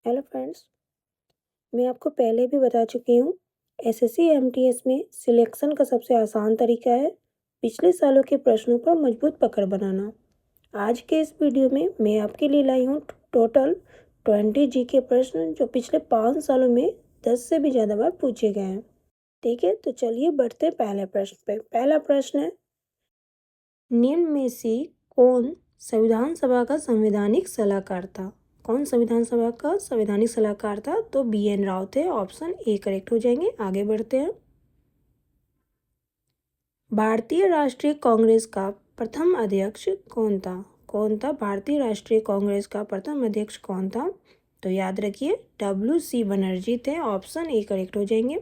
Hello friends. मैं आपको पहले भी बता चुकी हूँ। एसएससी एमटीएस में सिलेक्शन का सबसे आसान तरीका है पिछले सालों के प्रश्नों पर मजबूत पकड़ बनाना। आज के इस वीडियो में मैं आपके लिए लाई हूँ टोटल 20 जी के प्रश्न जो पिछले 5 सालों में 10 से भी ज़्यादा बार पूछे गए हैं। ठीक है, तो चलिए बढ़ते हैं पहले प्रश्न पे। पहला प्रश्न है, निम्न में से कौन संविधान सभा का संवैधानिक सलाहकार था? कौन संविधान सभा का संवैधानिक सलाहकार था? तो BN राव थे। ऑप्शन ए करेक्ट हो जाएंगे। आगे बढ़ते हैं। भारतीय राष्ट्रीय कांग्रेस का प्रथम अध्यक्ष कौन था? कौन था भारतीय राष्ट्रीय कांग्रेस का प्रथम अध्यक्ष कौन था? तो याद रखिए WC बनर्जी थे। ऑप्शन ए करेक्ट हो जाएंगे।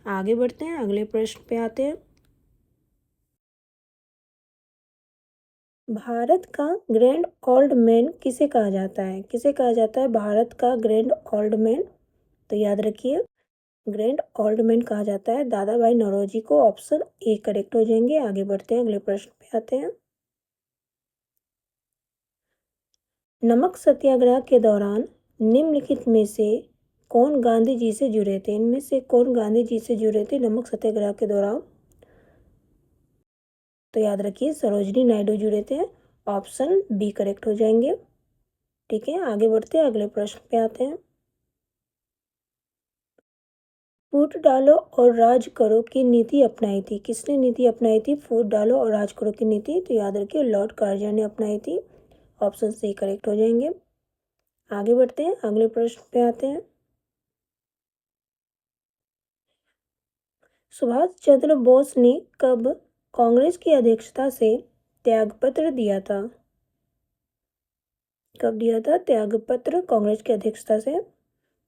आगे बढ़ते हैं, अगले प्रश्न पे आते हैं। भारत का ग्रैंड ओल्ड मैन किसे कहा जाता है? किसे कहा जाता है भारत का ग्रैंड ओल्ड मैन? तो याद रखिए ग्रैंड ओल्ड मैन कहा जाता है दादा भाई नौरोजी को। ऑप्शन ए करेक्ट हो जाएंगे। आगे बढ़ते हैं, अगले प्रश्न पे आते हैं। नमक सत्याग्रह के दौरान निम्नलिखित में से कौन गांधी जी से जुड़े थे? इनमें से कौन गांधी जी से जुड़े थे नमक सत्याग्रह के दौरान? तो याद रखिए सरोजनी नायडू जुड़े थे। ऑप्शन बी करेक्ट हो जाएंगे। ठीक है, आगे बढ़ते हैं, अगले प्रश्न पे आते हैं। फूट डालो और राज करो की नीति अपनाई थी? किसने नीति अपनाई थी फूट डालो और राज करो की नीति? तो याद रखिए लॉर्ड कार्जन ने अपनाई थी। ऑप्शन सी करेक्ट हो जाएंगे। आगे बढ़ते हैं, अगले प्रश्न पे आते हैं। सुभाष चंद्र बोस ने कब कांग्रेस की अध्यक्षता से त्यागपत्र दिया था? कब दिया था त्यागपत्र कांग्रेस की अध्यक्षता से?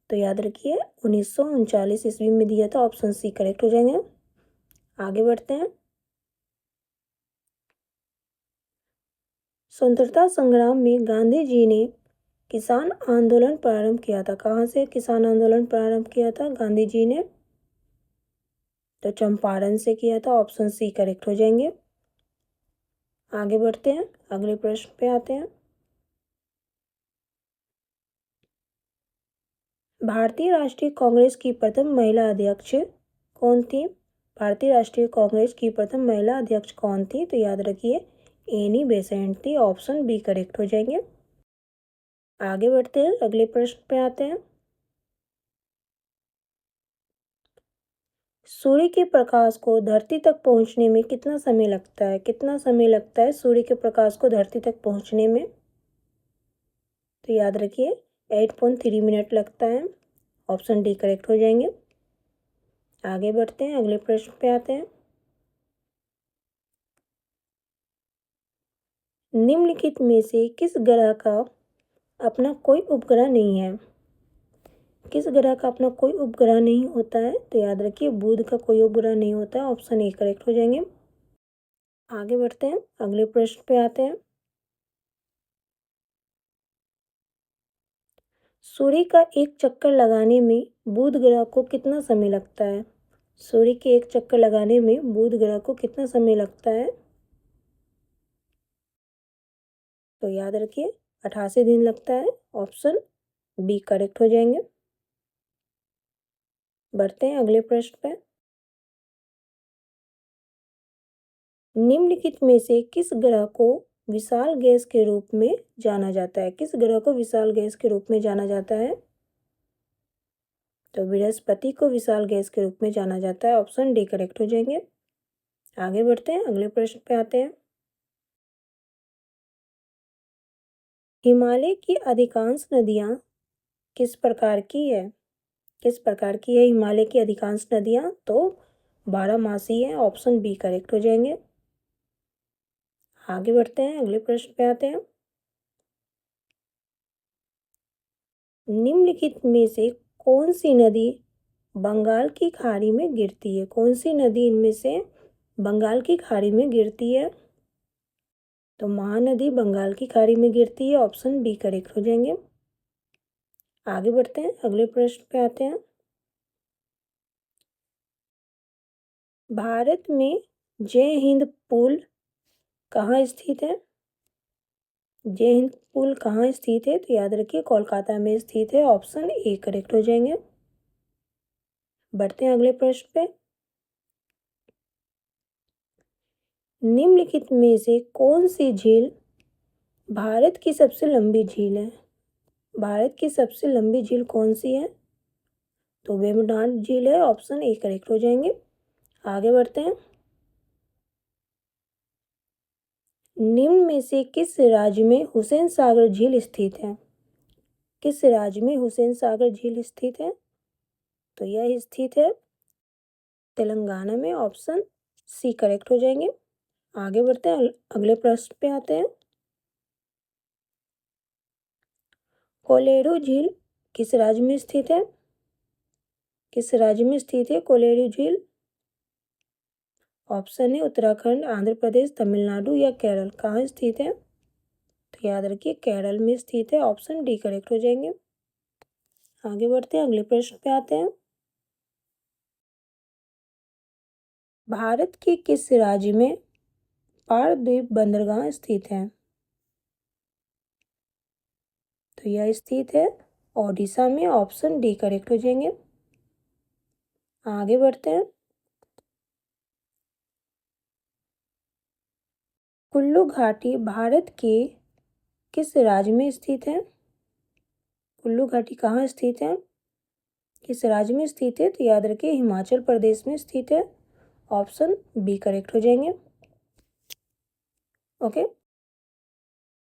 तो याद रखिए 1939 ईस्वी में दिया था। ऑप्शन सी करेक्ट हो जाएंगे। आगे बढ़ते हैं। स्वतंत्रता संग्राम में गांधी जी ने किसान आंदोलन प्रारंभ किया था? कहाँ से किसान आंदोलन प्रारंभ किया था गांधी जी ने? तो चंपारण से किया था। ऑप्शन सी करेक्ट हो जाएंगे। आगे बढ़ते हैं, अगले प्रश्न पे आते हैं। भारतीय राष्ट्रीय कांग्रेस की प्रथम महिला अध्यक्ष कौन थी? भारतीय राष्ट्रीय कांग्रेस की प्रथम महिला अध्यक्ष कौन थी? तो याद रखिए एनी बेसेंट थी। ऑप्शन बी करेक्ट हो जाएंगे। आगे बढ़ते हैं, अगले प्रश्न पे आते हैं। सूर्य के प्रकाश को धरती तक पहुंचने में कितना समय लगता है? कितना समय लगता है सूर्य के प्रकाश को धरती तक पहुंचने में? तो याद रखिए 8.3 मिनट लगता है। ऑप्शन डी करेक्ट हो जाएंगे। आगे बढ़ते हैं, अगले प्रश्न पे आते हैं। निम्नलिखित में से किस ग्रह का अपना कोई उपग्रह नहीं है? किस ग्रह का अपना कोई उपग्रह नहीं होता है? तो याद रखिए बुध का कोई उपग्रह नहीं होता है। ऑप्शन ए करेक्ट हो जाएंगे। आगे बढ़ते हैं, अगले प्रश्न पे आते हैं। सूर्य का एक चक्कर लगाने में बुध ग्रह को कितना समय लगता है? सूर्य के एक चक्कर लगाने में बुध ग्रह को कितना समय लगता है? तो याद रखिए 88 दिन लगता है। ऑप्शन बी करेक्ट हो जाएंगे। बढ़ते हैं अगले प्रश्न पे। निम्नलिखित में से किस ग्रह को विशाल गैस के रूप में जाना जाता है? किस ग्रह को विशाल गैस के रूप में जाना जाता है? तो बृहस्पति को विशाल गैस के रूप में जाना जाता है। ऑप्शन डी करेक्ट हो जाएंगे। आगे बढ़ते हैं, अगले प्रश्न पे आते हैं। हिमालय की अधिकांश नदियाँ किस प्रकार की है? किस प्रकार की है हिमालय की अधिकांश नदियाँ? तो बारहमासी है। ऑप्शन बी करेक्ट हो जाएंगे। आगे बढ़ते हैं, अगले प्रश्न पे आते हैं। निम्नलिखित में से कौन सी नदी बंगाल की खाड़ी में गिरती है? कौन सी नदी इनमें से बंगाल की खाड़ी में गिरती है? तो महानदी बंगाल की खाड़ी में गिरती है। ऑप्शन बी करेक्ट हो जाएंगे। आगे बढ़ते हैं, अगले प्रश्न पे आते हैं। भारत में जय हिंद पुल कहाँ स्थित है? जय हिंद पुल कहाँ स्थित है? तो याद रखिए कोलकाता में स्थित है। ऑप्शन ए करेक्ट हो जाएंगे। बढ़ते हैं अगले प्रश्न पे। निम्नलिखित में से कौन सी झील भारत की सबसे लंबी झील है? भारत की सबसे लंबी झील कौन सी है? तो वेम्बनाड झील है। ऑप्शन ए करेक्ट हो जाएंगे। आगे बढ़ते हैं। निम्न में से किस राज्य में हुसैन सागर झील स्थित है? किस राज्य में हुसैन सागर झील स्थित है? तो यह स्थित है तेलंगाना में। ऑप्शन सी करेक्ट हो जाएंगे। आगे बढ़ते हैं अगले प्रश्न पे आते हैं। कोलेरू झील किस राज्य में स्थित है? किस राज्य में स्थित है कोलेरू झील? ऑप्शन है उत्तराखंड, आंध्र प्रदेश, तमिलनाडु या केरल। कहाँ स्थित है? तो याद रखिए केरल में स्थित है। ऑप्शन डी करेक्ट हो जाएंगे। आगे बढ़ते हैं अगले प्रश्न पे आते हैं। भारत के किस राज्य में पारदीप बंदरगाह स्थित है? तो यह स्थित है ओडिशा में। ऑप्शन डी करेक्ट हो जाएंगे। आगे बढ़ते हैं। कुल्लू घाटी भारत के किस राज्य में स्थित है? कुल्लू घाटी कहाँ स्थित है? किस राज्य में स्थित है? तो याद रखिए हिमाचल प्रदेश में स्थित है। ऑप्शन बी करेक्ट हो जाएंगे। ओके।